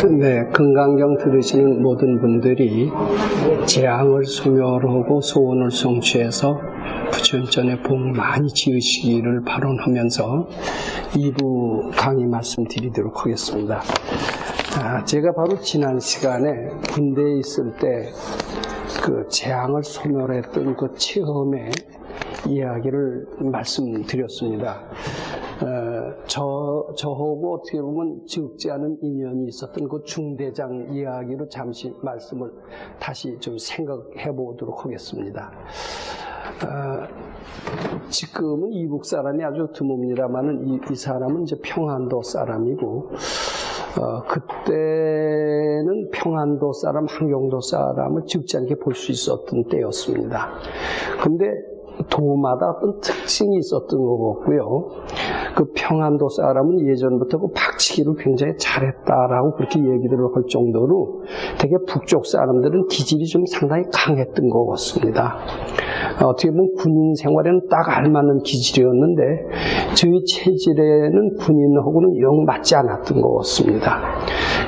네, 건강경 들으시는 모든 분들이 재앙을 소멸하고 소원을 성취해서 부처전에 복 많이 지으시기를 발언하면서 2부 강의 말씀드리도록 하겠습니다. 제가 바로 지난 시간에 군대에 있을 때 그 재앙을 소멸했던 그 체험의 이야기를 말씀드렸습니다. 저하고 어떻게 보면 적지 않은 인연이 있었던 그 중대장 이야기로 잠시 말씀을 다시 좀 생각해 보도록 하겠습니다. 지금은 이북 사람이 아주 드뭅니다만은 이 사람은 이제 평안도 사람이고, 그때는 평안도 사람, 함경도 사람을 적지 않게 볼 수 있었던 때였습니다. 근데 도마다 어떤 특징이 있었던 것 같고요. 그 평안도 사람은 예전부터 그 박치기를 굉장히 잘했다라고 그렇게 얘기를 할 정도로 되게 북쪽 사람들은 기질이 좀 상당히 강했던 것 같습니다. 어떻게 보면 군인 생활에는 딱 알맞는 기질이었는데 저희 체질에는 군인하고는 영 맞지 않았던 것 같습니다.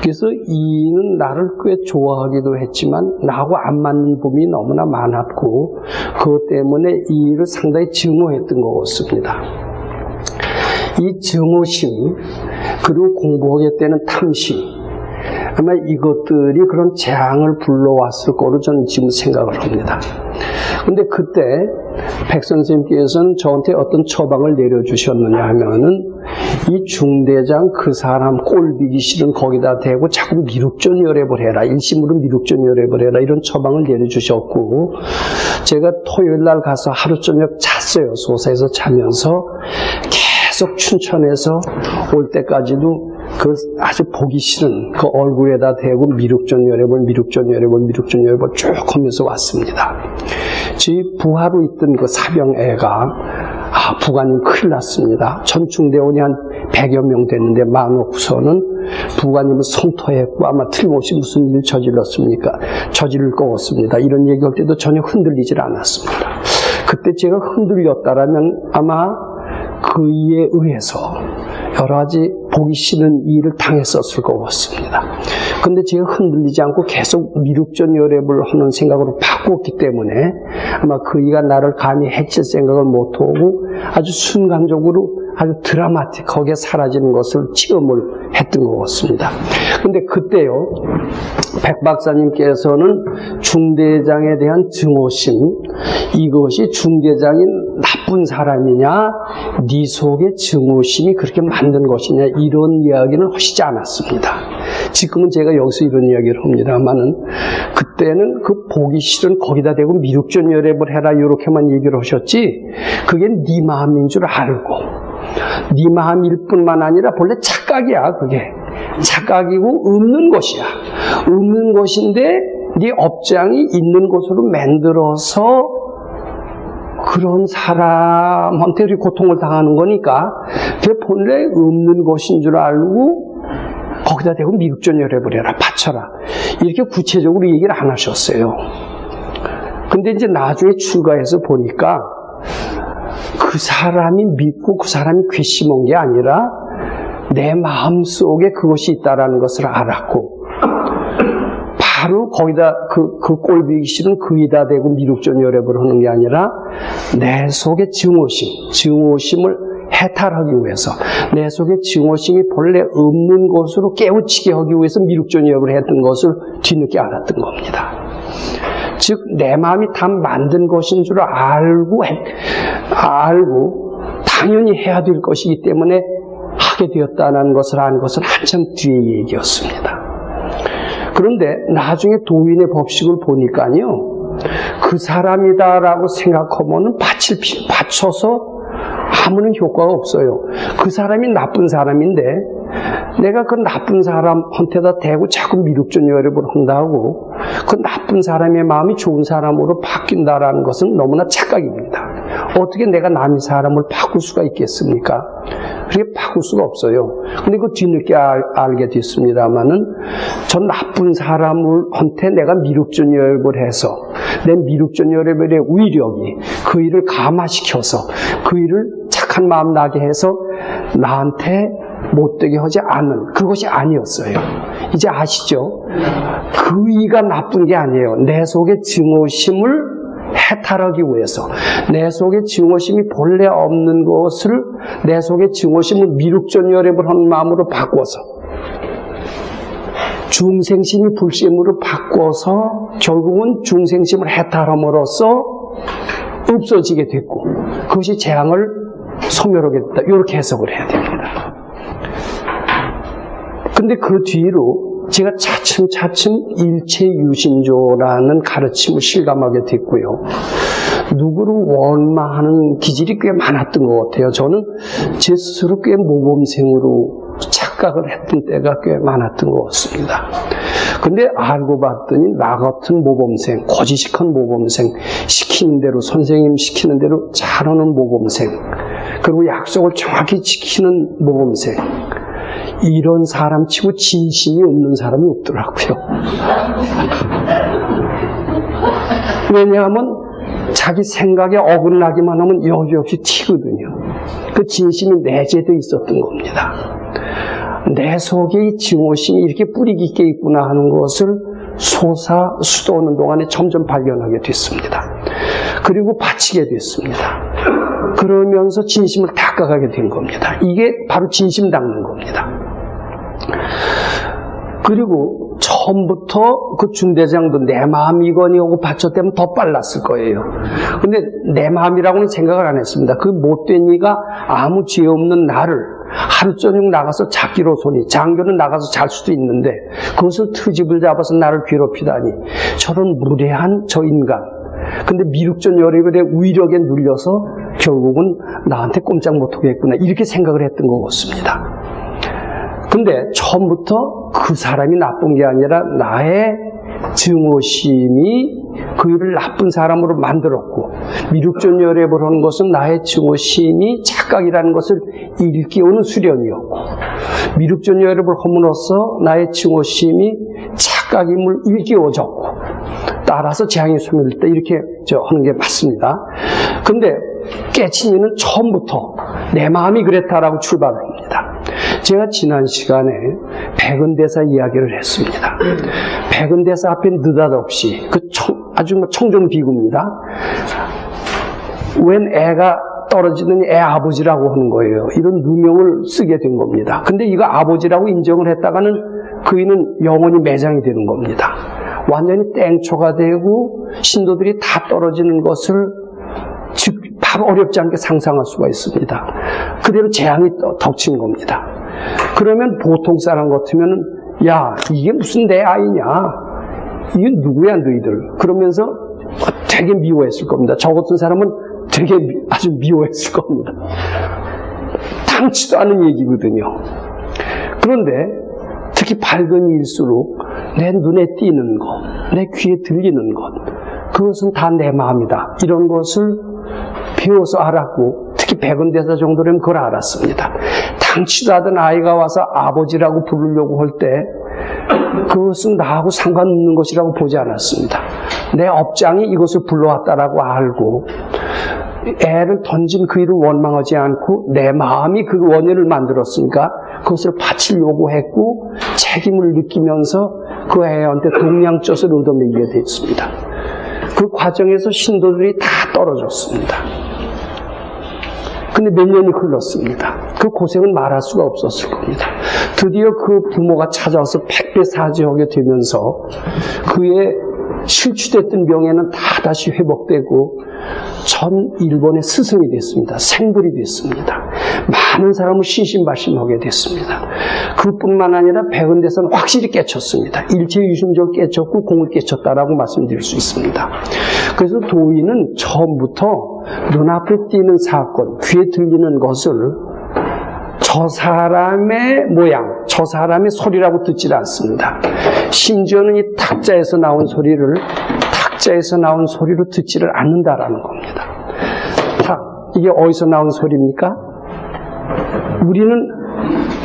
그래서 이는 나를 꽤 좋아하기도 했지만 나하고 안 맞는 부분이 너무나 많았고 그것 때문에 이 일을 상당히 증오했던 것 같습니다. 이 증오심 그리고 공부하겠다는 탐심 아마 이것들이 그런 재앙을 불러왔을 거로 저는 지금 생각을 합니다. 근데 그때 백 선생님께서는 저한테 어떤 처방을 내려주셨느냐 하면은 이 중대장 그 사람 꼴비기 싫은 거기다 대고 자꾸 미륵전열애를 해라. 일심으로 미륵전열애를 해라. 이런 처방을 내려주셨고 제가 토요일 날 가서 하루 저녁 잤어요. 소사에서 자면서 계속 춘천에서 올 때까지도 그 아주 보기 싫은 그 얼굴에다 대고 미륵전열애를 쭉 하면서 왔습니다. 저희 부하로 있던 그 사병애가 부관님 큰일 났습니다. 전충대원이 한 100여 명 됐는데 많고서는 부관님은 성토했고 아마 틀림없이 무슨 일을 저질렀습니까? 저지를 것 같습니다. 이런 얘기할 때도 전혀 흔들리질 않았습니다. 그때 제가 흔들렸다라면 아마 그에 의해서 여러 가지 보기 싫은 일을 당했었을 것 같습니다. 근데 제가 흔들리지 않고 계속 미륵전열애를 하는 생각으로 바꾸었기 때문에 아마 그이가 나를 감히 해칠 생각을 못하고 아주 순간적으로 아주 드라마틱하게 사라지는 것을 체험을 했던 것 같습니다. 근데 그때요, 백 박사님께서는 중대장에 대한 증오심, 이것이 중대장이 나쁜 사람이냐, 네 속에 증오심이 그렇게 만든 것이냐, 이런 이야기는 하시지 않았습니다. 지금은 제가 여기서 이런 이야기를 합니다만은 그때는 그 보기 싫은 거기다 대고 미륵전열애를 해라 이렇게만 얘기를 하셨지 그게 네 마음인 줄 알고 네 마음일 뿐만 아니라 본래 착각이야. 그게 착각이고 없는 것이야. 없는 것인데 네 업장이 있는 것으로 만들어서 그런 사람한테 고통을 당하는 거니까 그게 본래 없는 것인 줄 알고 거기다 대고 미륵전열애를 해라, 바쳐라. 이렇게 구체적으로 얘기를 안 하셨어요. 근데 이제 나중에 출가해서 보니까 그 사람이 믿고 그 사람이 괘씸한 게 아니라 내 마음속에 그것이 있다라는 것을 알았고 바로 거기다 그 꼴보기 싫은 그이다 대고 미륵전열애를 하는 게 아니라 내 속에 증오심을 해탈하기 위해서 내 속에 증오심이 본래 없는 것으로 깨우치게 하기 위해서 미륵전열애를 했던 것을 뒤늦게 알았던 겁니다. 즉 내 마음이 다 만든 것인 줄 알고 당연히 해야 될 것이기 때문에 하게 되었다는 것을 아는 것은 한참 뒤의 얘기였습니다. 그런데 나중에 도인의 법식을 보니까요, 그 사람이다라고 생각하면은 받쳐서 아무런 효과가 없어요. 그 사람이 나쁜 사람인데 내가 그 나쁜 사람한테다 대고 자꾸 미륵전열애를 한다고 그 나쁜 사람의 마음이 좋은 사람으로 바뀐다라는 것은 너무나 착각입니다. 어떻게 내가 남의 사람을 바꿀 수가 있겠습니까? 그렇게 바꿀 수가 없어요. 근데 그 뒤늦게 알게 됐습니다만은 저 나쁜 사람한테 내가 미륵전열애를 해서 내 미륵전열애의 위력이 그 일을 감화시켜서 그 일을 착한 마음 나게 해서 나한테 못되게 하지 않는 그것이 아니었어요. 이제 아시죠? 그 의가 나쁜 게 아니에요. 내 속의 증오심을 해탈하기 위해서, 내 속의 증오심이 본래 없는 것을 내 속의 증오심을 미륵전열애를 하는 마음으로 바꿔서 중생심이 불심으로 바꿔서 결국은 중생심을 해탈함으로써 없어지게 됐고, 그것이 재앙을 소멸하게 됐다. 이렇게 해석을 해야 됩니다. 근데 그 뒤로 제가 차츰차츰 일체유심조라는 가르침을 실감하게 됐고요. 누구를 원망하는 기질이 꽤 많았던 것 같아요. 저는 제 스스로 꽤 모범생으로 착각을 했던 때가 꽤 많았던 것 같습니다. 근데 알고 봤더니 나 같은 모범생, 고지식한 모범생, 시키는 대로, 선생님 시키는 대로 잘하는 모범생, 그리고 약속을 정확히 지키는 모범생, 이런 사람 치고 진심이 없는 사람이 없더라고요. 왜냐하면 자기 생각에 어긋나기만 하면 여지없이 튀거든요. 그 진심이 내재되어 있었던 겁니다. 내 속에 이 증오심이 이렇게 뿌리 깊게 있구나 하는 것을 수도하는 동안에 점점 발견하게 됐습니다. 그리고 바치게 됐습니다. 그러면서 진심을 닦아가게 된 겁니다. 이게 바로 진심 닦는 겁니다. 그리고 처음부터 그 중대장도 내 마음이거니 하고 바쳤다면 더 빨랐을 거예요. 근데 내 마음이라고는 생각을 안 했습니다. 그 못된 이가 아무 죄 없는 나를 하루 저녁 나가서 자기로소니, 장교는 나가서 잘 수도 있는데 그것을 트집을 잡아서 나를 괴롭히다니, 저런 무례한 저 인간. 근데 미륵전열애의 위력에 눌려서 결국은 나한테 꼼짝 못하겠구나, 이렇게 생각을 했던 것 같습니다. 근데 처음부터 그 사람이 나쁜 게 아니라 나의 증오심이 그 일을 나쁜 사람으로 만들었고, 미륵전열애를 하는 것은 나의 증오심이 착각이라는 것을 일깨우는 수련이었고, 미륵전열애를 함으로써 나의 증오심이 착각임을 일깨워졌고, 따라서 재앙이 소멸됐다, 이렇게 하는 게 맞습니다. 근데 깨친 이는 처음부터 내 마음이 그랬다라고 출발합니다. 제가 지난 시간에 백은대사 이야기를 했습니다. 백은대사 앞에 느닷없이 아주 청정비구입니다. 웬 애가 떨어지는 애 아버지라고 하는 거예요. 이런 누명을 쓰게 된 겁니다. 근데 이거 아버지라고 인정을 했다가는 그이는 영원히 매장이 되는 겁니다. 완전히 땡초가 되고 신도들이 다 떨어지는 것을 바로 어렵지 않게 상상할 수가 있습니다. 그대로 재앙이 덮친 겁니다. 그러면 보통 사람 같으면, 야, 이게 무슨 내 아이냐, 이게 누구야 너희들, 그러면서 되게 미워했을 겁니다. 저 같은 사람은 되게 아주 미워했을 겁니다. 당치도 않은 얘기거든요. 그런데 특히 밝은 일수록 내 눈에 띄는 것, 내 귀에 들리는 것, 그것은 다 내 마음이다, 이런 것을 배워서 알았고, 특히 백은대사 정도라면 그걸 알았습니다. 당치도 하던 아이가 와서 아버지라고 부르려고 할 때 그것은 나하고 상관없는 것이라고 보지 않았습니다. 내 업장이 이것을 불러왔다라고 알고, 애를 던진 그 일을 원망하지 않고 내 마음이 그 원인을 만들었으니까 그것을 바치려고 했고, 책임을 느끼면서 그 애한테 동양젖을 얻어먹이게 됐습니다. 그 과정에서 신도들이 다 떨어졌습니다. 근데 몇 년이 흘렀습니다. 그 고생은 말할 수가 없었을 겁니다. 드디어 그 부모가 찾아와서 백배사죄하게 되면서 그의 실추됐던 병에는 다 다시 회복되고 전 일본의 스승이 됐습니다. 생불이 됐습니다. 많은 사람을 신신발심하게 됐습니다. 그뿐만 아니라 백은대사는 확실히 깨쳤습니다. 일체유심적으로 깨쳤고 공을 깨쳤다라고 말씀드릴 수 있습니다. 그래서 도인은 처음부터 눈앞에 띄는 사건, 귀에 들리는 것을 저 사람의 모양, 저 사람의 소리라고 듣질 않습니다. 심지어는 이 탁자에서 나온 소리로 듣지를 않는다라는 겁니다. 이게 어디서 나온 소리입니까? 우리는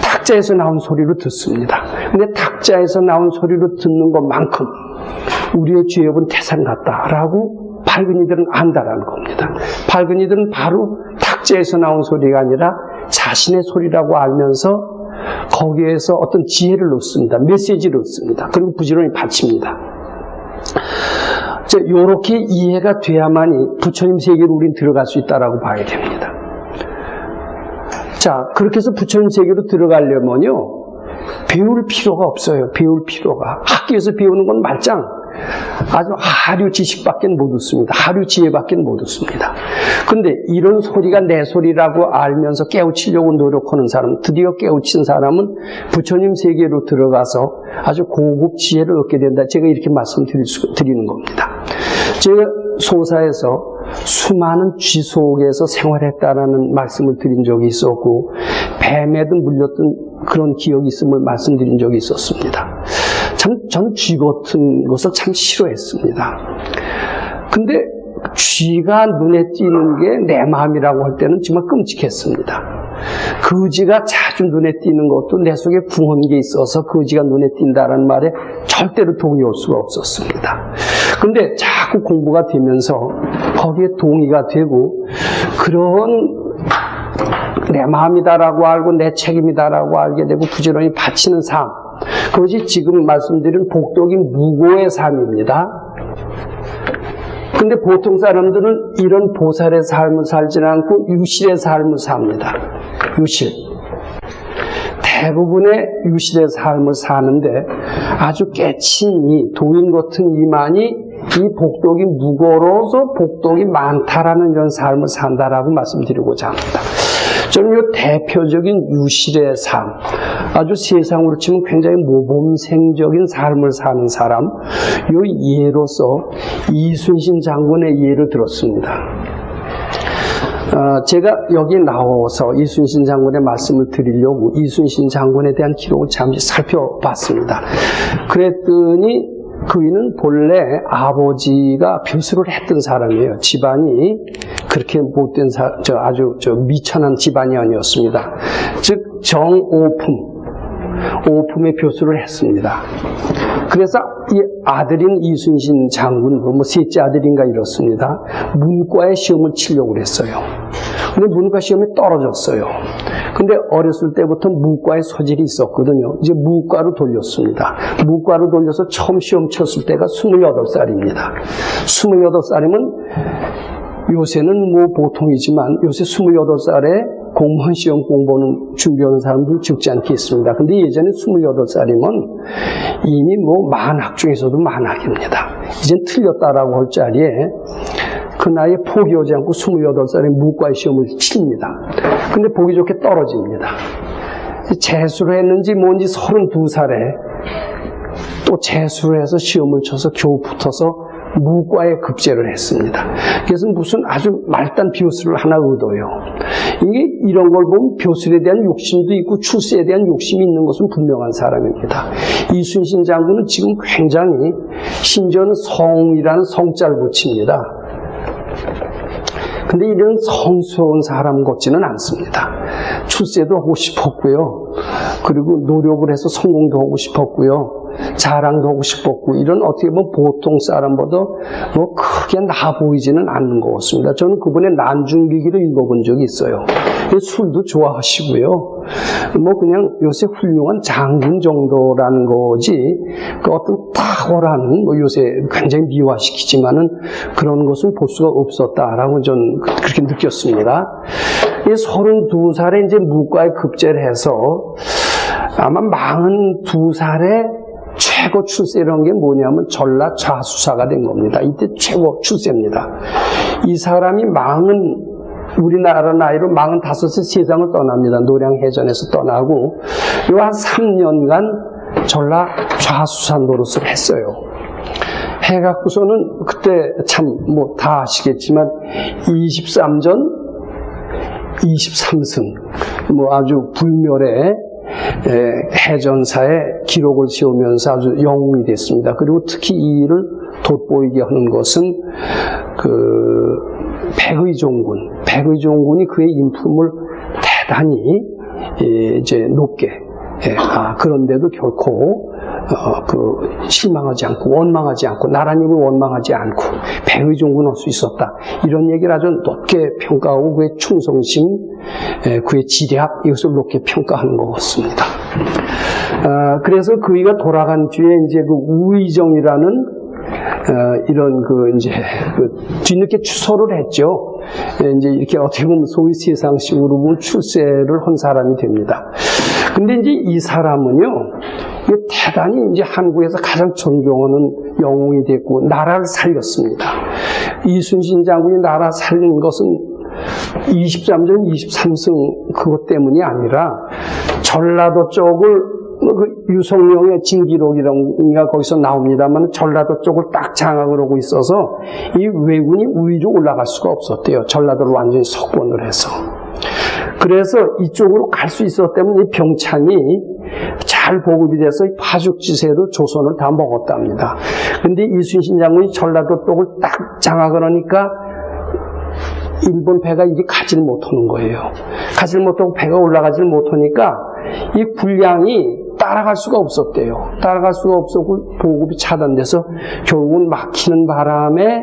탁자에서 나온 소리로 듣습니다. 근데 탁자에서 나온 소리로 듣는 것만큼 우리의 죄업은 태산 같다라고 밝은이들은 안다라는 겁니다. 밝은이들은 바로 탁자에서 나온 소리가 아니라 자신의 소리라고 알면서 거기에서 어떤 지혜를 넣습니다. 메시지를 넣습니다. 그리고 부지런히 바칩니다. 이렇게 이해가 돼야만이 부처님 세계로 우린 들어갈 수 있다라고 봐야 됩니다. 자, 그렇게 해서 부처님 세계로 들어가려면요, 배울 필요가 없어요. 배울 필요가. 학교에서 배우는 건 말짱 아주 하류 지식밖에 못 얻습니다. 하류 지혜밖에 못 얻습니다. 근데 이런 소리가 내 소리라고 알면서 깨우치려고 노력하는 사람, 드디어 깨우친 사람은 부처님 세계로 들어가서 아주 고급 지혜를 얻게 된다. 제가 이렇게 말씀드리는 겁니다. 제가 소사에서 수많은 쥐 속에서 생활했다라는 말씀을 드린 적이 있었고, 뱀에도 물렸던 그런 기억이 있음을 말씀드린 적이 있었습니다. 전 쥐 같은 것을 참 싫어했습니다. 근데 쥐가 눈에 띄는 게 내 마음이라고 할 때는 정말 끔찍했습니다. 거지가 자주 눈에 띄는 것도 내 속에 궁한 게 있어서 거지가 눈에 띈다는 말에 절대로 동의할 수가 없었습니다. 근데 자꾸 공부가 되면서 거기에 동의가 되고, 그런 내 마음이다라고 알고 내 책임이다라고 알게 되고 부지런히 바치는 삶, 그것이 지금 말씀드린 복덕인 무고의 삶입니다. 근데 보통 사람들은 이런 보살의 삶을 살지 않고 유실의 삶을 삽니다. 유실. 대부분의 유실의 삶을 사는데 아주 깨친 이 도인 같은 이만이 이 복덕이 무거워서 복덕이 많다라는 이런 삶을 산다라고 말씀드리고자 합니다. 저는 이 대표적인 유실의 삶, 아주 세상으로 치면 굉장히 모범생적인 삶을 사는 사람, 이 예로서 이순신 장군의 예를 들었습니다. 제가 여기 나와서 이순신 장군의 말씀을 드리려고 이순신 장군에 대한 기록을 잠시 살펴봤습니다. 그랬더니 그이는 본래 아버지가 벼슬을 했던 사람이에요. 집안이 그렇게 못된 아주 미천한 집안이 아니었습니다. 즉 오품의 벼슬을 했습니다. 그래서 이 아들인 이순신 장군, 셋째 아들인가 이렇습니다. 문과에 시험을 치려고 했어요. 근데 문과 시험에 떨어졌어요. 근데 어렸을 때부터 문과에 소질이 있었거든요. 이제 문과로 돌렸습니다. 문과로 돌려서 처음 시험 쳤을 때가 28살입니다. 28살이면 요새는 보통이지만 요새 28살에 공무원 시험 공부하는 준비하는 사람들 적지 않겠습니다. 근데 예전에 28살이면 이미 만학 중에서도 만학입니다. 이젠 틀렸다라고 할 자리에 그 나이에 포기하지 않고 28살에 문과 시험을 칩니다. 근데 보기 좋게 떨어집니다. 재수를 했는지 뭔지 32살에 또 재수를 해서 시험을 쳐서 겨우 붙어서 무과에 급제를 했습니다. 그래서 무슨 아주 말단 벼슬을 하나 얻어요. 이게 이런 걸 보면 벼슬에 대한 욕심도 있고 출세에 대한 욕심이 있는 것은 분명한 사람입니다. 이순신 장군은 지금 굉장히 심지어는 성이라는 성자를 붙입니다. 근데 이런 성스러운 사람 같지는 않습니다. 출세도 하고 싶었고요. 그리고 노력을 해서 성공도 하고 싶었고요. 자랑도 하고 싶었고, 이런 어떻게 보면 보통 사람보다 크게 나 보이지는 않는 것 같습니다. 저는 그분의 난중기기를 읽어본 적이 있어요. 술도 좋아하시고요. 그냥 요새 훌륭한 장군 정도라는 거지, 그 어떤 탁월한, 요새 굉장히 미화시키지만은 그런 것은 볼 수가 없었다라고 저는 그렇게 느꼈습니다. 32살에 이제 무과에 급제를 해서 아마 42살에 최고 출세라는 게 뭐냐면 전라 좌수사가 된 겁니다. 이때 최고 출세입니다. 이 사람이 우리나라 나이로 45세 세상을 떠납니다. 노량해전에서 떠나고 한 3년간 전라 좌수사 노릇을 했어요. 해갖고서는 그때 참 다 아시겠지만 23전 23승 아주 불멸의 해전사에 기록을 세우면서 아주 영웅이 됐습니다. 그리고 특히 이 일을 돋보이게 하는 것은 백의종군이 그의 인품을 대단히 이제 높게 그런데도 결코 실망하지 않고 원망하지 않고 나라님을 원망하지 않고 백의종군할 수 있었다. 이런 얘기를 아주 높게 평가하고 그의 충성심, 그의 지략 이것을 높게 평가하는 것 같습니다. 그래서 그이가 돌아간 뒤에 이제 그 우의정이라는 이런 뒤늦게 추서를 했죠. 이제 이렇게 어떻게 보면 소위 세상식으로 보면 출세를 한 사람이 됩니다. 근데 이제 이 사람은요, 대단히 이제 한국에서 가장 존경하는 영웅이 됐고, 나라를 살렸습니다. 이순신 장군이 나라 살린 것은 23전 23승 그것 때문이 아니라 전라도 쪽을 유성룡의 진기록이라가 거기서 나옵니다만 전라도 쪽을 딱 장악을 하고 있어서 이 왜군이 위로 올라갈 수가 없었대요. 전라도를 완전히 석권을 해서. 그래서 이쪽으로 갈 수 있었기 때문에 이 병창이 잘 보급이 돼서 파죽지세로 조선을 다 먹었답니다. 근데 이순신 장군이 전라도 쪽을 딱 장악을 하니까 일본 배가 이게 가지를 못하는 거예요. 가지를 못하고 배가 올라가지를 못하니까 이 군량이 따라갈 수가 없었대요. 따라갈 수가 없었고 보급이 차단돼서 결국은 막히는 바람에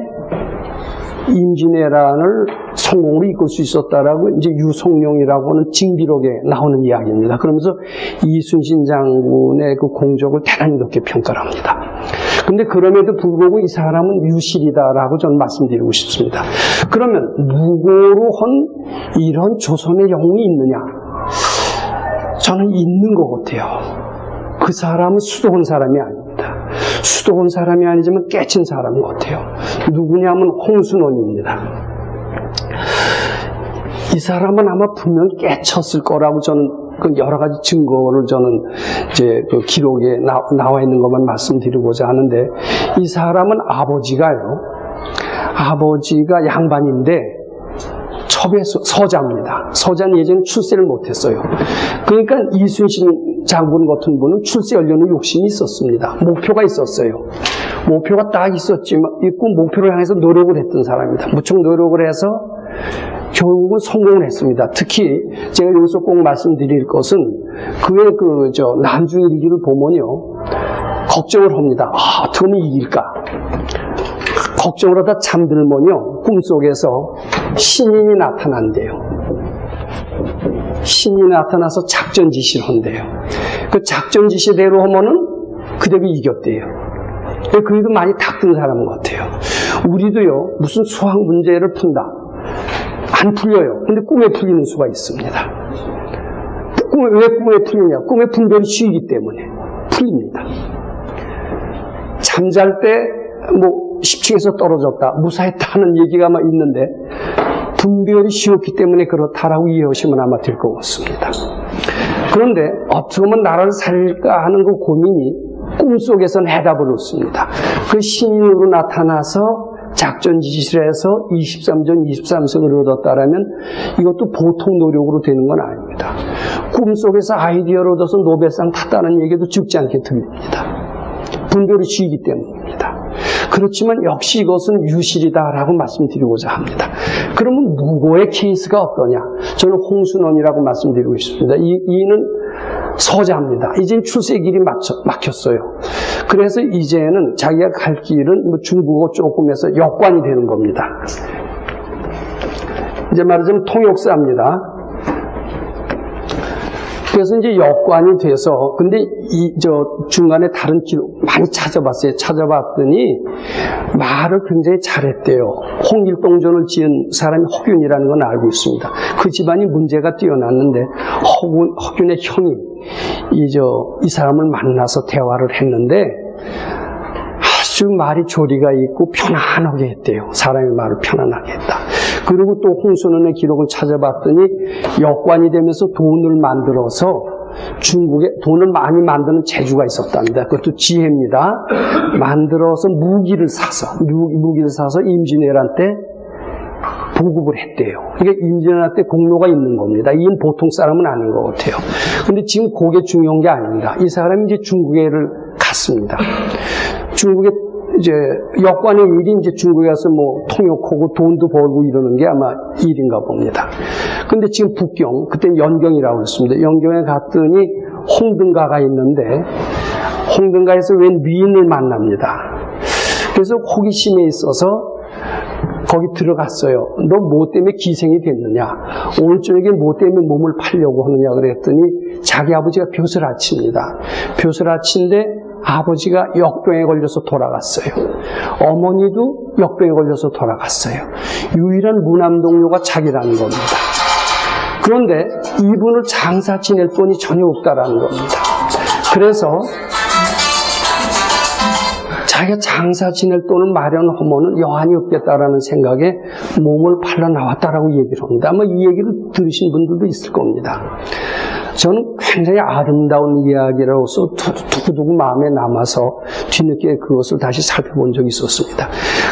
임진왜란을 성공으로 이끌 수 있었다라고 이제 유성룡이라고 하는 징비록에 나오는 이야기입니다. 그러면서 이순신 장군의 그 공적을 대단히 높게 평가를 합니다. 근데 그럼에도 불구하고 이 사람은 유실이다라고 저는 말씀드리고 싶습니다. 그러면 무고로 한 이런 조선의 영웅이 있느냐? 저는 있는 것 같아요. 그 사람은 수도원 사람이 아닙니다. 수도원 사람이 아니지만 깨친 사람인 것 같아요. 누구냐면 홍순원입니다. 이 사람은 아마 분명 깨쳤을 거라고 저는 여러 가지 증거를 저는 이제 그 기록에 나와 있는 것만 말씀드리고자 하는데, 이 사람은 아버지가 양반인데 서자입니다. 서자는 예전에 출세를 못했어요. 그러니까 이순신 장군 같은 분은 출세 하려는 욕심이 있었습니다. 목표가 있었어요. 목표가 딱 있고 목표를 향해서 노력을 했던 사람입니다. 무척 노력을 해서 결국은 성공을 했습니다. 특히 제가 여기서 꼭 말씀드릴 것은 그의 난중일기를 보면요, 걱정을 합니다. 어떻게 하면 이길까? 걱정을 하다 잠들면요, 꿈속에서 신인이 나타난대요. 신이 나타나서 작전 지시를 한대요. 그 작전 지시대로 하면은 그대로 이겼대요. 그래도 많이 닦은 사람 같아요. 우리도요, 무슨 수학 문제를 푼다. 안 풀려요. 근데 꿈에 풀리는 수가 있습니다. 왜 꿈에 풀리냐? 꿈에 분별이 쉬기 때문에 풀립니다. 잠잘 때 10층에서 떨어졌다, 무사했다는 얘기가 아마 있는데 분별이 쉬웠기 때문에 그렇다라고 이해하시면 아마 될 것 같습니다. 그런데 어떻게 하면 나라를 살릴까 하는 그 고민이 꿈속에서는 해답을 얻습니다. 그 신인으로 나타나서 작전 지시를 해서 23전 23승을 얻었다라면 이것도 보통 노력으로 되는 건 아닙니다. 꿈속에서 아이디어를 얻어서 노벨상 탔다는 얘기도 적지 않게 들립니다. 분별이 쉬기 때문입니다. 그렇지만 역시 이것은 유실이다라고 말씀드리고자 합니다. 그러면 무고의 케이스가 어떠냐? 저는 홍순원이라고 말씀드리고 싶습니다. 이는 서자입니다. 이젠 출세 길이 막혔어요. 그래서 이제는 자기가 갈 길은 중국어 조금 해서 역관이 되는 겁니다. 이제 말하자면 통역사입니다. 그래서 이제 역관이 돼서, 근데 중간에 다른 기록 많이 찾아봤어요. 찾아봤더니 말을 굉장히 잘했대요. 홍길동전을 지은 사람이 허균이라는 건 알고 있습니다. 그 집안이 문제가 뛰어났는데 허균의 형이 이 사람을 만나서 대화를 했는데 아주 말이 조리가 있고 편안하게 했대요. 사람의 말을 편안하게 했다. 그리고 또 홍순원의 기록을 찾아봤더니 역관이 되면서 돈을 만들어서 중국에 돈을 많이 만드는 재주가 있었답니다. 그것도 지혜입니다. 만들어서 무기를 사서 임진왜란 때 보급을 했대요. 그러니까 임진왜란 때 공로가 있는 겁니다. 이건 보통 사람은 아닌 것 같아요. 근데 지금 그게 중요한 게 아닙니다. 이 사람이 이제 중국에를 갔습니다. 중국에 이제 역관의 일이 이제 중국에 가서 통역하고 돈도 벌고 이러는 게 아마 일인가 봅니다. 근데 지금 북경, 그때는 연경이라고 그랬습니다. 연경에 갔더니 홍등가가 있는데 홍등가에서 웬 미인을 만납니다. 그래서 호기심에 있어서 거기 들어갔어요. 너 뭐 때문에 기생이 됐느냐? 오늘 저녁에 뭐 때문에 몸을 팔려고 하느냐 그랬더니 자기 아버지가 벼슬아치입니다. 벼슬아치인데 아버지가 역병에 걸려서 돌아갔어요. 어머니도 역병에 걸려서 돌아갔어요. 유일한 무남동료가 자기라는 겁니다. 그런데 이분을 장사 지낼 돈이 전혀 없다라는 겁니다. 그래서 자기가 장사 지낼 돈을 마련하면은 여한이 없겠다라는 생각에 몸을 팔러 나왔다라고 얘기를 합니다. 아마 이 얘기를 들으신 분들도 있을 겁니다. 저는 굉장히 아름다운 이야기로서 두고두고 마음에 남아서 뒤늦게 그것을 다시 살펴본 적이 있었습니다.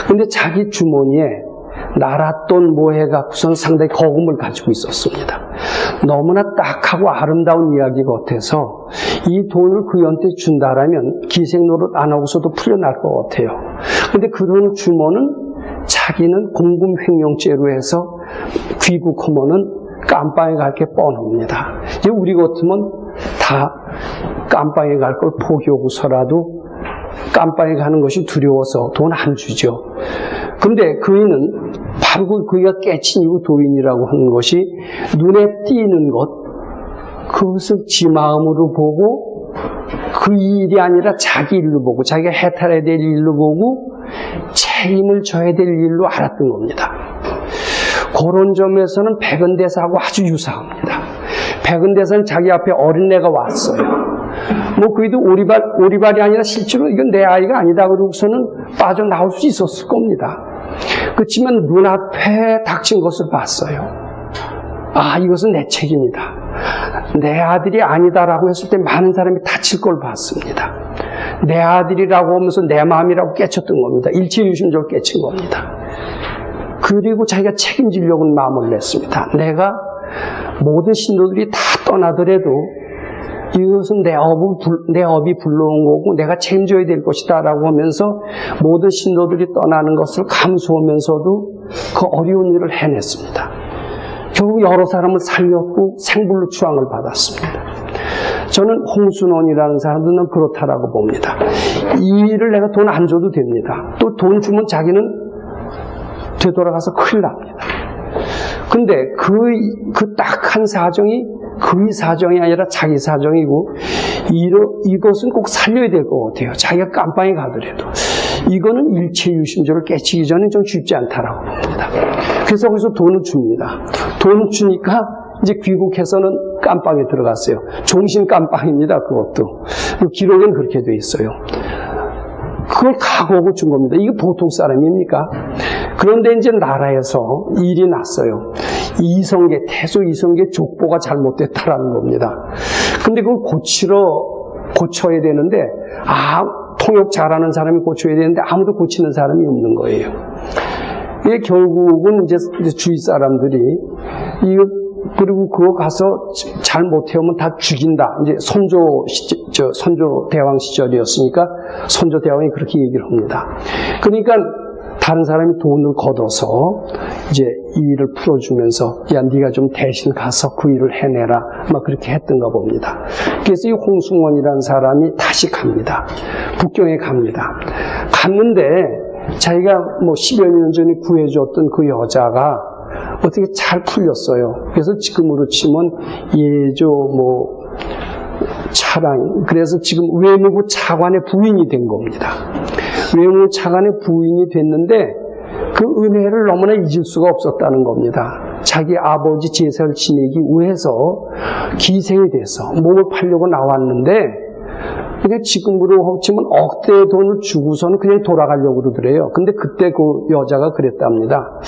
그런데 자기 주머니에 나랏돈 모해 갖고선 상당히 거금을 가지고 있었습니다. 너무나 딱하고 아름다운 이야기 같아서 이 돈을 그한테 준다라면 기생노릇 안 하고서도 풀려날 것 같아요. 그런데 그런 주모는 자기는 공금횡령죄로 해서 귀국하면은 깜빵에 갈 게 뻔합니다. 이제 우리 같으면 다 깜빵에 갈 걸 포기하고서라도 깜빵에 가는 것이 두려워서 돈 안 주죠. 근데 그이는 바로 그이가 깨친 이후 도인이라고 하는 것이 눈에 띄는 것, 그것을 지 마음으로 보고 그 일이 아니라 자기 일로 보고 자기가 해탈해야 될 일로 보고 책임을 져야 될 일로 알았던 겁니다. 그런 점에서는 백은대사하고 아주 유사합니다. 백은대사는 자기 앞에 어린애가 왔어요. 뭐 그래도 오리발이 아니라 실제로 이건 내 아이가 아니다 그러고서는 빠져나올 수 있었을 겁니다. 그렇지만 눈앞에 닥친 것을 봤어요. 아, 이것은 내 책임이다. 내 아들이 아니다라고 했을 때 많은 사람이 다칠 걸 봤습니다. 내 아들이라고 하면서 내 마음이라고 깨쳤던 겁니다. 일체유심적으로 깨친 겁니다. 그리고 자기가 책임지려고 마음을 냈습니다. 내가 모든 신도들이 다 떠나더라도 이것은 내 업이 불러온 거고 내가 책임져야 될 것이다 라고 하면서 모든 신도들이 떠나는 것을 감수하면서도 그 어려운 일을 해냈습니다. 결국 여러 사람을 살렸고 생불로 추앙을 받았습니다. 저는 홍순원이라는 사람들은 그렇다라고 봅니다. 이 일을 내가 돈 안 줘도 됩니다. 또 돈 주면 자기는 되돌아가서 큰일 납니다. 근데 그 딱한 사정이 그의 사정이 아니라 자기 사정이고 이것은 꼭 살려야 될 것 같아요. 자기가 깜빵에 가더라도 이거는 일체유심적으로 깨치기 전에 좀 쉽지 않다라고 봅니다. 그래서 거기서 돈을 줍니다. 돈을 주니까 이제 귀국해서는 깜빵에 들어갔어요. 종신 깜빵입니다. 그것도 기록에는 그렇게 돼 있어요. 그걸 각오하고 준 겁니다. 이게 보통 사람입니까? 그런데 이제 나라에서 일이 났어요. 이성계, 태소 이성계 족보가 잘못됐다라는 겁니다. 근데 그걸 고쳐야 되는데, 통역 잘하는 사람이 고쳐야 되는데 아무도 고치는 사람이 없는 거예요. 이게 결국은 이제 주위 사람들이, 그리고 그거 가서 잘 못해오면 다 죽인다. 이제 선조 대왕 시절이었으니까 선조 대왕이 그렇게 얘기를 합니다. 그러니까 다른 사람이 돈을 걷어서 이제 이 일을 풀어주면서 야 네가 좀 대신 가서 그 일을 해내라 막 그렇게 했던가 봅니다. 그래서 이 홍승원이라는 사람이 다시 갑니다. 북경에 갑니다. 갔는데 자기가 뭐 10여 년 전에 구해줬던 그 여자가 어떻게 잘 풀렸어요. 그래서 지금으로 치면 예조 차랑, 그래서 지금 외무부 차관의 부인이 된 겁니다. 외무부 차관의 부인이 됐는데 그 은혜를 너무나 잊을 수가 없었다는 겁니다. 자기 아버지 제사를 지내기 위해서 기생이 돼서 몸을 팔려고 나왔는데 그냥 지금으로 치면 억대의 돈을 주고서는 그냥 돌아가려고 그러더래요. 근데 그때 그 여자가 그랬답니다.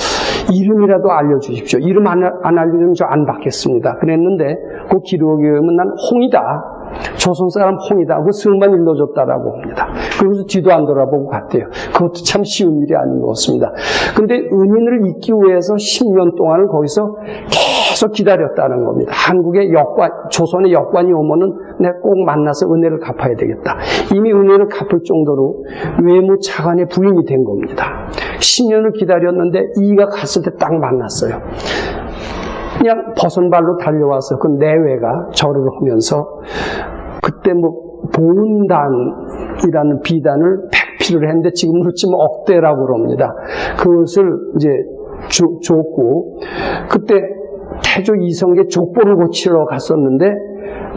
이름이라도 알려주십시오. 이름 안 알려주면 저 안 받겠습니다. 그랬는데 그 기록에 의하면 난 홍이다. 조선 사람 홍이다. 그 성만 일러줬다라고 합니다. 그러면서 뒤도 안 돌아보고 갔대요. 그것도 참 쉬운 일이 아닌 것 같습니다. 근데 은인을 잊기 위해서 10년 동안을 거기서 계속 기다렸다는 겁니다. 한국의 조선의 역관이 오면은 내가 꼭 만나서 은혜를 갚아야 되겠다. 이미 은혜를 갚을 정도로 외무차관의 부인이 된 겁니다. 10년을 기다렸는데 이가 갔을 때 딱 만났어요. 그냥 버선발로 달려와서 그 내외가 절을 하면서 그때 보은단이라는 비단을 백필을 했는데 지금으로 치면 억대라고 그럽니다. 그것을 이제 줬고, 그때 태조 이성계 족보를 고치러 갔었는데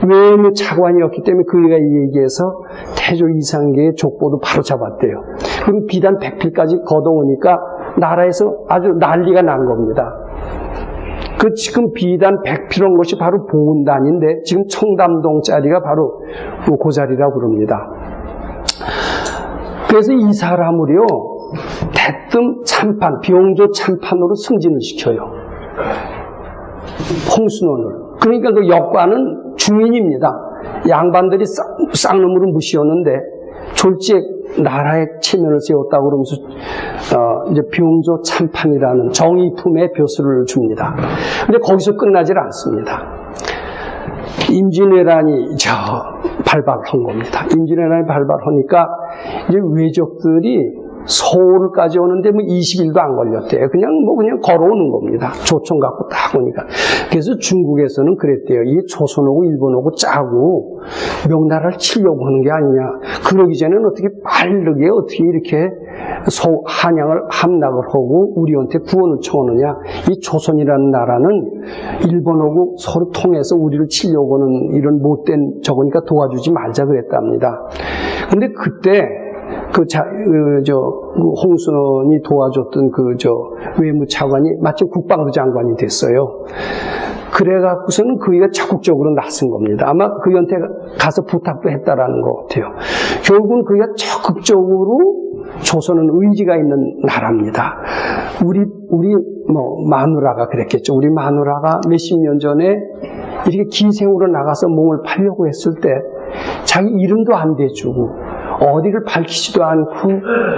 외무 차관이었기 때문에 그가 얘기해서 태조 이성계의 족보도 바로 잡았대요. 그리고 비단 백필까지 걷어오니까 나라에서 아주 난리가 난 겁니다. 그 지금 비단 100필 온 것이 바로 보은단인데 지금 청담동 자리가 바로 그 자리라고 그럽니다. 그래서 이 사람을요, 대뜸 참판, 비용조 참판으로 승진을 시켜요. 홍순원을. 그러니까 그 역관은 중인입니다. 양반들이 쌍놈으로 무시했는데 졸지에 나라의 체면을 세웠다고 그러면서 이제 비용조 참판이라는 정의품의 벼슬을 줍니다. 근데 거기서 끝나질 않습니다. 임진왜란이 발발한 겁니다. 임진왜란이 발발하니까 이제 외적들이 서울까지 오는데 20일도 안 걸렸대요. 그냥 걸어오는 겁니다. 조총 갖고 딱 오니까. 그래서 중국에서는 그랬대요. 이게 조선하고 일본하고 짜고 명나라를 치려고 하는 게 아니냐. 그러기 전에는 어떻게 빠르게 어떻게 이렇게 한양을 함락을 하고 우리한테 구원을 청하느냐. 이 조선이라는 나라는 일본하고 서로 통해서 우리를 치려고 하는 이런 못된 저거니까 도와주지 말자 그랬답니다. 근데 그때 홍순원이 도와줬던 외무차관이 마침 국방부 장관이 됐어요. 그래갖고서는 그이가 적극적으로 나선 겁니다. 아마 그한테 가서 부탁도 했다라는 것 같아요. 결국은 그이가 적극적으로 조선은 의지가 있는 나라입니다. 우리 마누라가 그랬겠죠. 우리 마누라가 몇십 년 전에 이렇게 기생으로 나가서 몸을 팔려고 했을 때 자기 이름도 안 대주고 어디를 밝히지도 않고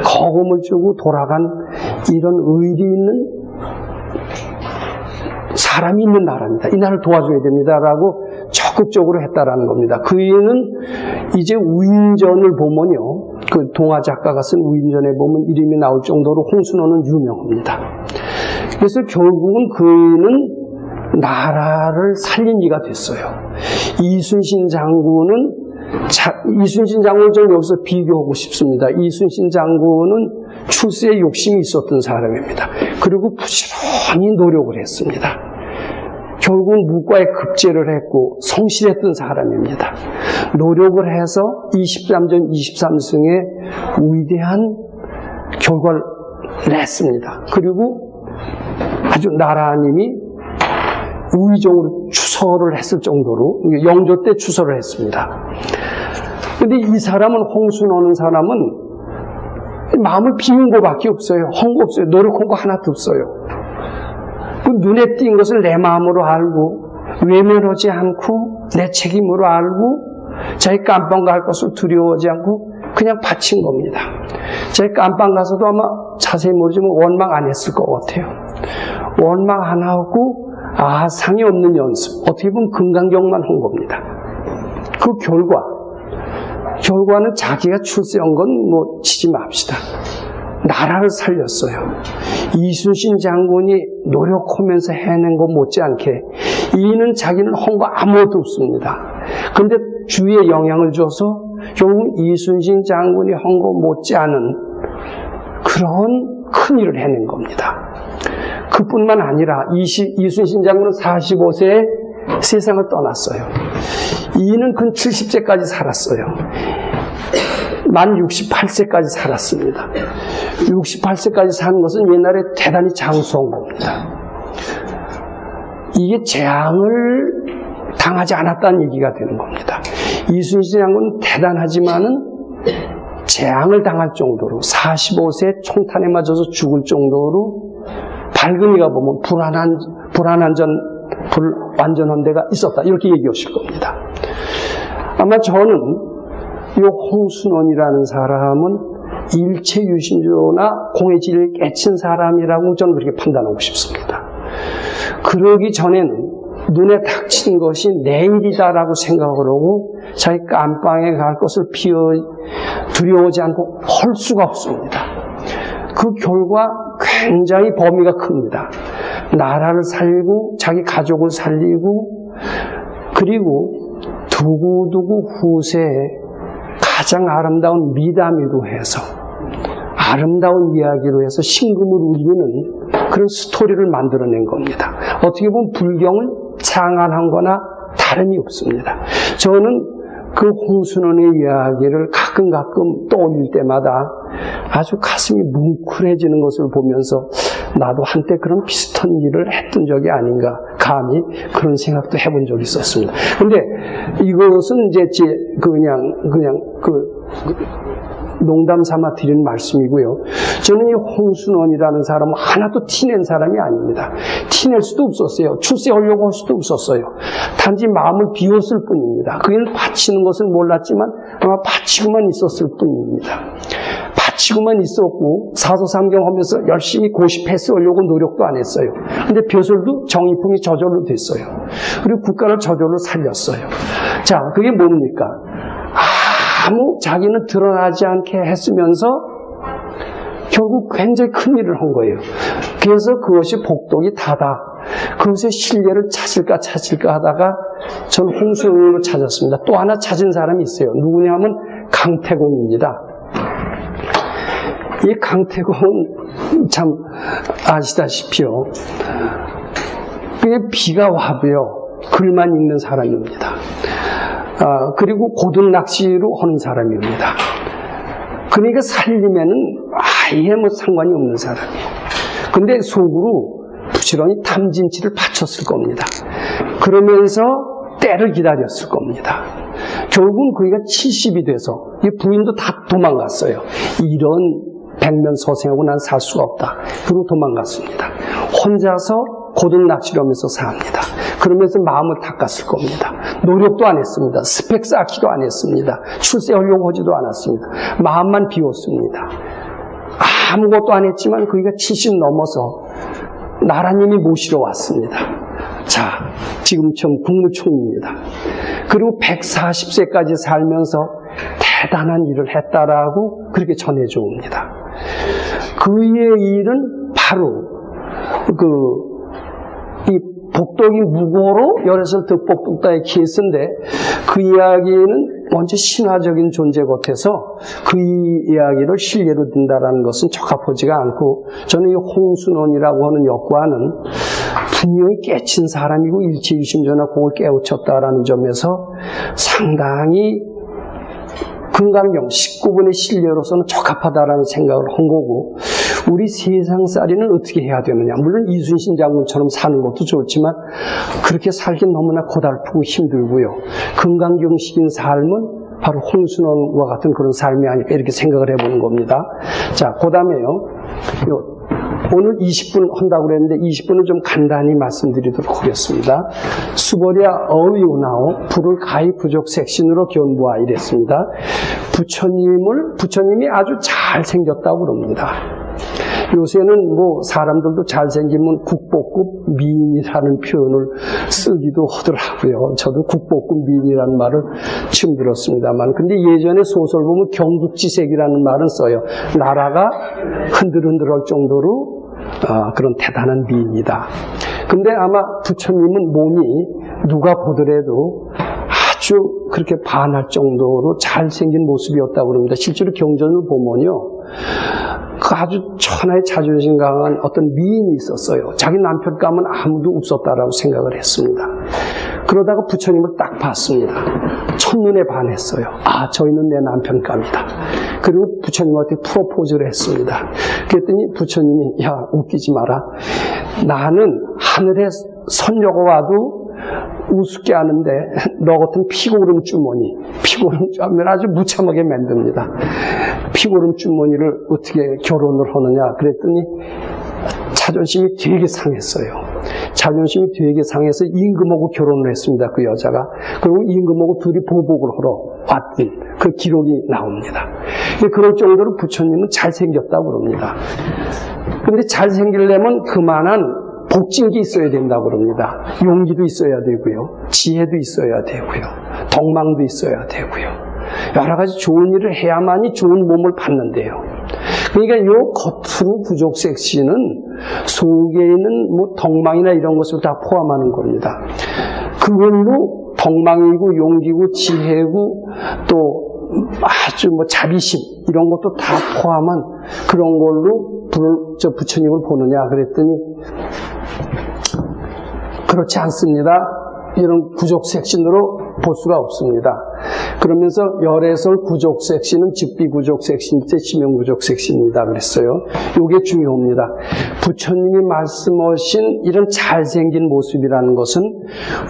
거금을 주고 돌아간 이런 의리 있는 사람이 있는 나라입니다. 이 나라를 도와줘야 됩니다라고 적극적으로 했다라는 겁니다. 그이는 이제 우인전을 보면요, 그 동화 작가가 쓴 우인전에 보면 이름이 나올 정도로 홍순원은 유명합니다. 그래서 결국은 그이는 나라를 살린 이가 됐어요. 이순신 장군은 이순신 장군을 좀 여기서 비교하고 싶습니다. 이순신 장군은 출세에 욕심이 있었던 사람입니다. 그리고 부지런히 노력을 했습니다. 결국은 무과에 급제를 했고 성실했던 사람입니다. 노력을 해서 23전 23승에 위대한 결과를 냈습니다. 그리고 아주 나라님이 우의정으로 추서를 했을 정도로 영조 때 추서를 했습니다. 근데 이 사람은 홍순원은 사람은 마음을 비운 것밖에 없어요. 한 거 없어요. 노력한 거 하나도 없어요. 그 눈에 띈 것을 내 마음으로 알고 외면하지 않고 내 책임으로 알고 자기 깜빵 갈 것을 두려워하지 않고 그냥 바친 겁니다. 자기 깜빵 가서도 아마 자세히 모르지만 원망 안 했을 것 같아요. 원망 안 하고 상이 없는 연습, 어떻게 보면 금강경만 한 겁니다. 그 결과는 자기가 출세한 건 치지 맙시다. 나라를 살렸어요. 이순신 장군이 노력하면서 해낸 것 못지않게 이는 자기는 한 거 아무것도 없습니다. 그런데 주위에 영향을 줘서 결국 이순신 장군이 한 거 못지않은 그런 큰 일을 해낸 겁니다. 그뿐만 아니라 이순신 장군은 45세에 세상을 떠났어요. 이는 근 70세까지 살았어요. 만 68세까지 살았습니다. 68세까지 사는 것은 옛날에 대단히 장수한 겁니다. 이게 재앙을 당하지 않았다는 얘기가 되는 겁니다. 이순신 장군은 대단하지만은 재앙을 당할 정도로 45세 총탄에 맞아서 죽을 정도로 밝은이가 보면 불완전한 데가 있었다. 이렇게 얘기하실 겁니다. 아마 저는 이 홍순원이라는 사람은 일체유신조나 공해지를 깨친 사람이라고 저는 그렇게 판단하고 싶습니다. 그러기 전에는 눈에 닥친 것이 내일이다라고 생각을 하고 자기 깜빵에 갈 것을 두려워하지 않고 할 수가 없습니다. 그 결과 굉장히 범위가 큽니다. 나라를 살리고 자기 가족을 살리고 그리고 두고두고 후세에 가장 아름다운 미담이로 해서 아름다운 이야기로 해서 심금을 울리는 그런 스토리를 만들어낸 겁니다. 어떻게 보면 불경을 장안한 거나 다름이 없습니다. 저는 그 홍순원의 이야기를 가끔 떠올릴 때마다 아주 가슴이 뭉클해지는 것을 보면서 나도 한때 그런 비슷한 일을 했던 적이 아닌가, 감히 그런 생각도 해본 적이 있었습니다. 근데 이것은 이제 그냥 농담 삼아 드리는 말씀이고요. 저는 이 홍순원이라는 사람은 하나도 티낸 사람이 아닙니다. 티낼 수도 없었어요. 출세하려고 할 수도 없었어요. 단지 마음을 비웠을 뿐입니다. 그게 바치는 것을 몰랐지만 아마 바치고만 있었을 뿐입니다. 바치고만 있었고 사서삼경 하면서 열심히 고시패스하려고 노력도 안 했어요. 근데 벼슬도 정의풍이 저절로 됐어요. 그리고 국가를 저절로 살렸어요. 자, 그게 뭡니까? 아무 자기는 드러나지 않게 했으면서 결국 굉장히 큰 일을 한 거예요. 그래서 그것이 복덕이 다다. 그것의 신뢰를 찾을까 하다가 저는 홍순원을 찾았습니다. 또 하나 찾은 사람이 있어요. 누구냐면 강태공입니다. 이 강태공은 참 아시다시피요. 그냥 비가 와도요. 글만 읽는 사람입니다. 그리고 고등 낚시로 하는 사람입니다. 그러니까 살림에는 아예 상관이 없는 사람이에요. 근데 속으로 부지런히 탐진치를 바쳤을 겁니다. 그러면서 때를 기다렸을 겁니다. 결국은 그이가 70이 돼서 이 부인도 다 도망갔어요. 이런 백면서생하고 난 살 수가 없다. 그리고 도망갔습니다. 혼자서 고등 낚시를 하면서 삽니다. 그러면서 마음을 닦았을 겁니다. 노력도 안 했습니다. 스펙 쌓기도 안 했습니다. 출세하려고 하지도 않았습니다. 마음만 비웠습니다. 아무것도 안 했지만 그이가 70 넘어서 나라님이 모시러 왔습니다. 자, 지금처럼 국무총리입니다. 그리고 140세까지 살면서 대단한 일을 했다라고 그렇게 전해줘 옵니다. 그의 일은 바로 이 복덕이 무고로 열애설 득복덕다의 기했인데 그 이야기는 먼저 신화적인 존재 같아서 그 이야기를 신뢰로 든다라는 것은 적합하지가 않고 저는 이 홍순원이라고 하는 역과는 분명히 깨친 사람이고 일체유심전화 그걸 깨우쳤다라는 점에서 상당히 금강경 19분의 신뢰로서는 적합하다라는 생각을 한 거고 우리 세상살이는 어떻게 해야 되느냐. 물론 이순신 장군처럼 사는 것도 좋지만 그렇게 살긴 너무나 고달프고 힘들고요. 금강경식인 삶은 바로 홍순원과 같은 그런 삶이 아닐까 이렇게 생각을 해보는 겁니다. 자, 그 다음에요. 오늘 20분 한다고 그랬는데 20분은 좀 간단히 말씀드리도록 하겠습니다. 수보랴 어위우나오 불을 가히 부족 색신으로 견보하 이랬습니다. 부처님이 아주 잘생겼다고 그럽니다. 요새는 사람들도 잘생기면 국보급 미인이라는 표현을 쓰기도 하더라고요. 저도 국보급 미인이라는 말을 처음 들었습니다만. 근데 예전에 소설 보면 경국지색이라는 말은 써요. 나라가 흔들흔들할 정도로 그런 대단한 미인이다. 근데 아마 부처님은 몸이 누가 보더라도 아주 그렇게 반할 정도로 잘생긴 모습이었다고 그럽니다. 실제로 경전을 보면요. 그 아주 천하의 자존심 강한 어떤 미인이 있었어요. 자기 남편감은 아무도 없었다라고 생각을 했습니다. 그러다가 부처님을 딱 봤습니다. 첫눈에 반했어요. 저희는 내 남편감이다. 그리고 부처님한테 프로포즈를 했습니다. 그랬더니 부처님이 웃기지 마라. 나는 하늘에 선녀가 와도 우습게 하는데 너 같은 피고름 주머니 아주 무참하게 만듭니다. 피고름 주머니를 어떻게 결혼을 하느냐 그랬더니 자존심이 되게 상했어요. 자존심이 되게 상해서 임금하고 결혼을 했습니다. 그 여자가. 그리고 임금하고 둘이 보복을 하러 왔던 그 기록이 나옵니다. 그럴 정도로 부처님은 잘생겼다고 그럽니다. 근데 잘생기려면 그만한 복진기 있어야 된다고 그럽니다. 용기도 있어야 되고요. 지혜도 있어야 되고요. 덕망도 있어야 되고요. 여러 가지 좋은 일을 해야만이 좋은 몸을 받는데요. 그러니까 요 겉으로 부족색시는 속에 있는 덕망이나 이런 것을 다 포함하는 겁니다. 그걸로 덕망이고 용기고 지혜고 또 아주 자비심 이런 것도 다 포함한 그런 걸로 부처님을 보느냐 그랬더니 그렇지 않습니다. 이런 구족색신으로 볼 수가 없습니다. 그러면서 열애설 구족색신은 즉비구족색신이지 지명구족색신이다 그랬어요. 이게 중요합니다. 부처님이 말씀하신 이런 잘생긴 모습이라는 것은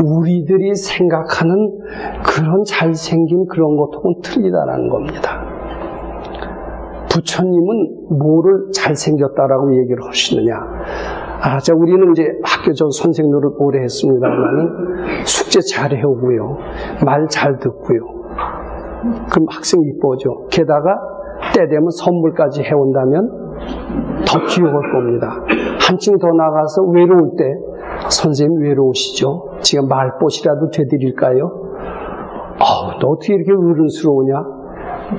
우리들이 생각하는 그런 잘생긴 그런 것하고는 틀리다라는 겁니다. 부처님은 뭐를 잘생겼다라고 얘기를 하시느냐. 우리는 이제 학교 전 선생 노릇 오래 했습니다만은 숙제 잘 해오고요. 말 잘 듣고요. 그럼 학생 이뻐져. 게다가 때 되면 선물까지 해온다면 더 귀여울 겁니다. 한층 더 나가서 외로울 때 선생님 외로우시죠? 지금 말벗이라도 되드릴까요? 너 어떻게 이렇게 어른스러우냐?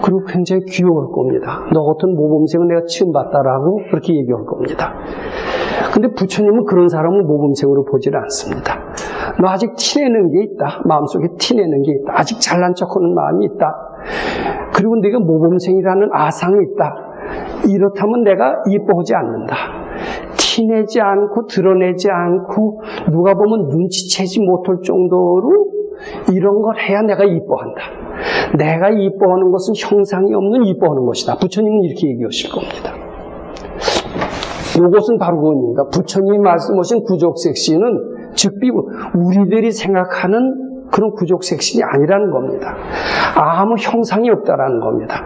그리고 굉장히 귀여울 겁니다. 너 같은 모범생은 내가 처음 봤다라고 그렇게 얘기할 겁니다. 근데 부처님은 그런 사람을 모범생으로 보질 않습니다. 너 아직 티내는 게 있다. 마음속에 티내는 게 있다. 아직 잘난 척하는 마음이 있다. 그리고 내가 모범생이라는 아상이 있다. 이렇다면 내가 이뻐하지 않는다. 티내지 않고 드러내지 않고 누가 보면 눈치채지 못할 정도로 이런 걸 해야 내가 이뻐한다. 내가 이뻐하는 것은 형상이 없는 이뻐하는 것이다. 부처님은 이렇게 얘기하실 겁니다. 이것은 바로 그겁니다. 부처님이 말씀하신 구족색신은 즉비구 우리들이 생각하는 그런 구족색신이 아니라는 겁니다. 아무 형상이 없다라는 겁니다.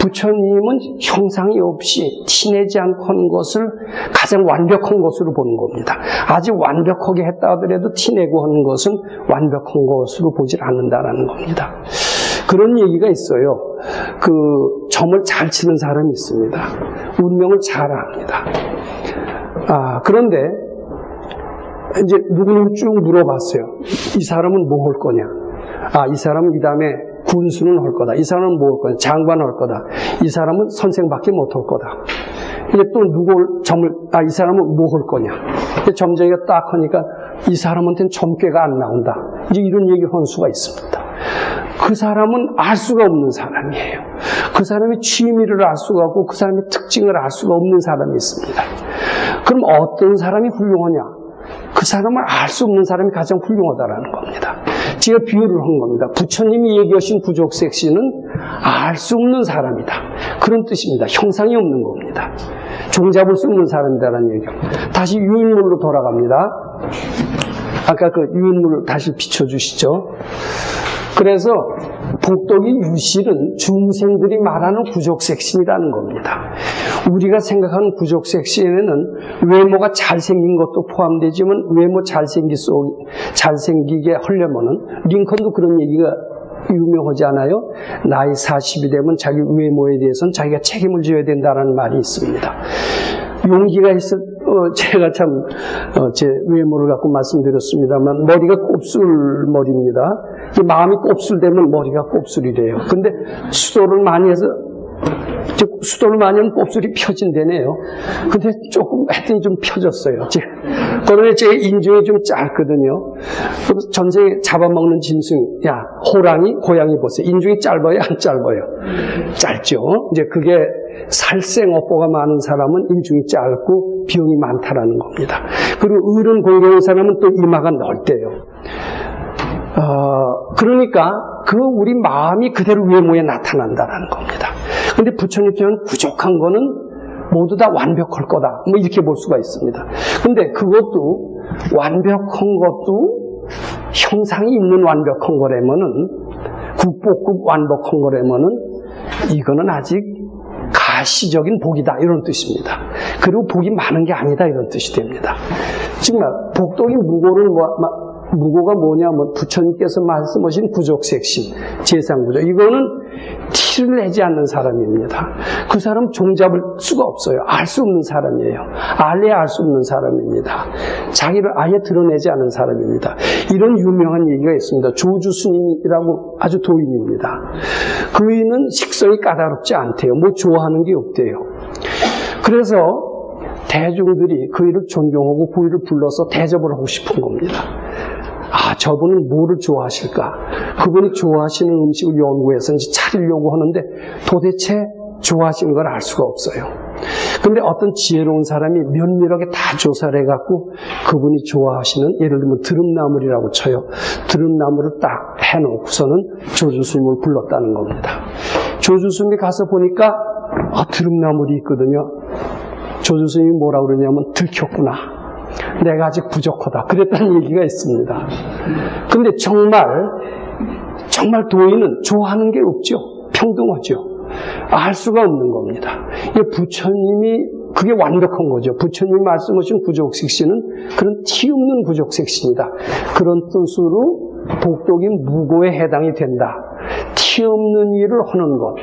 부처님은 형상이 없이 티내지 않고 하는 것을 가장 완벽한 것으로 보는 겁니다. 아직 완벽하게 했다 하더라도 티내고 하는 것은 완벽한 것으로 보질 않는다라는 겁니다. 그런 얘기가 있어요. 점을 잘 치는 사람이 있습니다. 운명을 잘 압니다. 그런데 이제 누구는 쭉 물어봤어요. 이 사람은 뭐 할 거냐? 이 사람은 이 다음에 군수는 할 거다. 이 사람은 뭐 할 거냐? 장관 할 거다. 이 사람은 선생밖에 못 할 거다. 이제 또 이 사람은 뭐 할 거냐? 점쟁이가 딱 하니까 이 사람한테는 점괘가 안 나온다. 이제 이런 얘기 하는 수가 있습니다. 그 사람은 알 수가 없는 사람이에요. 그 사람의 취미를 알 수가 없고 그 사람의 특징을 알 수가 없는 사람이 있습니다. 그럼 어떤 사람이 훌륭하냐? 그 사람을 알 수 없는 사람이 가장 훌륭하다라는 겁니다. 제가 비유를 한 겁니다. 부처님이 얘기하신 구족색신은 알 수 없는 사람이다. 그런 뜻입니다. 형상이 없는 겁니다. 종잡을 수 없는 사람이다라는 얘기입니다. 다시 유인물로 돌아갑니다. 아까 그 유인물을 다시 비춰주시죠. 그래서 복덕이 유실은 중생들이 말하는 구족색신이라는 겁니다. 우리가 생각하는 구족색신에는 외모가 잘생긴 것도 포함되지만 외모 잘생기게 하려면은 링컨도 그런 얘기가 유명하지 않아요? 나이 40이 되면 자기 외모에 대해서는 자기가 책임을 져야 된다는 말이 있습니다. 용기가 있을 제가 참 제 외모를 갖고 말씀드렸습니다만 머리가 곱슬머리입니다. 마음이 곱슬되면 머리가 곱슬이래요. 근데 수도를 많이 해서 수도를 많이 하면 곱슬이 펴진대네요. 근데 조금 했더니 좀 펴졌어요. 그러면 제 인중이 좀 짧거든요. 그래서 전생에 잡아먹는 짐승, 호랑이, 고양이 보세요. 인중이 짧아요, 안 짧아요? 짧죠. 이제 그게 살생업보가 많은 사람은 인중이 짧고 병이 많다라는 겁니다. 그리고 어른 공경한 사람은 또 이마가 넓대요. 그러니까 우리 마음이 그대로 외모에 나타난다라는 겁니다. 근데 부처님처럼 부족한 거는 모두 다 완벽할 거다. 이렇게 볼 수가 있습니다. 근데 그것도 완벽한 것도 형상이 있는 완벽한 거라면은 국보급 완벽한 거라면은 이거는 아직 가시적인 복이다 이런 뜻입니다. 그리고 복이 많은 게 아니다 이런 뜻이 됩니다. 정말 복덕이 무고가 뭐냐면 부처님께서 말씀하신 구족색신, 재상구조 이거는 티를 내지 않는 사람입니다. 그 사람 종잡을 수가 없어요. 알 수 없는 사람이에요. 알래야 알 수 없는 사람입니다. 자기를 아예 드러내지 않는 사람입니다. 이런 유명한 얘기가 있습니다. 조주스님이라고 아주 도인입니다. 그이는 식성이 까다롭지 않대요. 좋아하는 게 없대요. 그래서 대중들이 그이를 존경하고 그이를 불러서 대접을 하고 싶은 겁니다. 저분은 뭐를 좋아하실까? 그분이 좋아하시는 음식을 연구해서 이제 차리려고 하는데 도대체 좋아하시는 걸 알 수가 없어요. 근데 어떤 지혜로운 사람이 면밀하게 다 조사를 해갖고 그분이 좋아하시는, 예를 들면 드릅나물이라고 쳐요. 드릅나물을 딱 해놓고서는 조주스님을 불렀다는 겁니다. 조주스님이 가서 보니까 드릅나물이 있거든요. 조주스님이 뭐라고 그러냐면 들켰구나. 내가 아직 부족하다. 그랬다는 얘기가 있습니다. 근데 정말 도인은 좋아하는 게 없죠. 평등하죠. 알 수가 없는 겁니다. 부처님이 그게 완벽한 거죠. 부처님이 말씀하신 부족색신은 그런 티 없는 부족색신이다. 그런 뜻으로 복덕이 무고에 해당이 된다. 티 없는 일을 하는 것.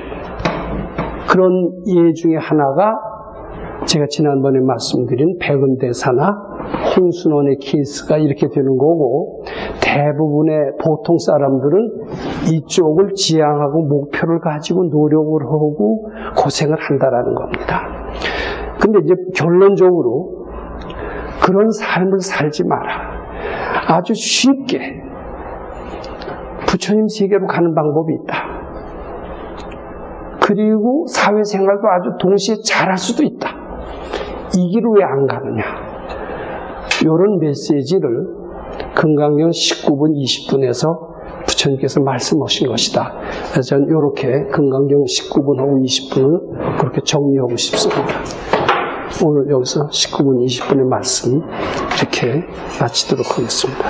그런 예 중에 하나가 제가 지난번에 말씀드린 백은대사나 홍순원의 케이스가 이렇게 되는 거고, 대부분의 보통 사람들은 이쪽을 지향하고 목표를 가지고 노력을 하고 고생을 한다라는 겁니다. 근데 이제 결론적으로 그런 삶을 살지 마라. 아주 쉽게 부처님 세계로 가는 방법이 있다. 그리고 사회생활도 아주 동시에 잘할 수도 있다. 이 길을 왜 안 가느냐. 이런 메시지를 금강경 19분 20분에서 부처님께서 말씀하신 것이다. 그래서 저는 이렇게 금강경 19분하고 20분을 그렇게 정리하고 싶습니다. 오늘 여기서 19분 20분의 말씀 이렇게 마치도록 하겠습니다.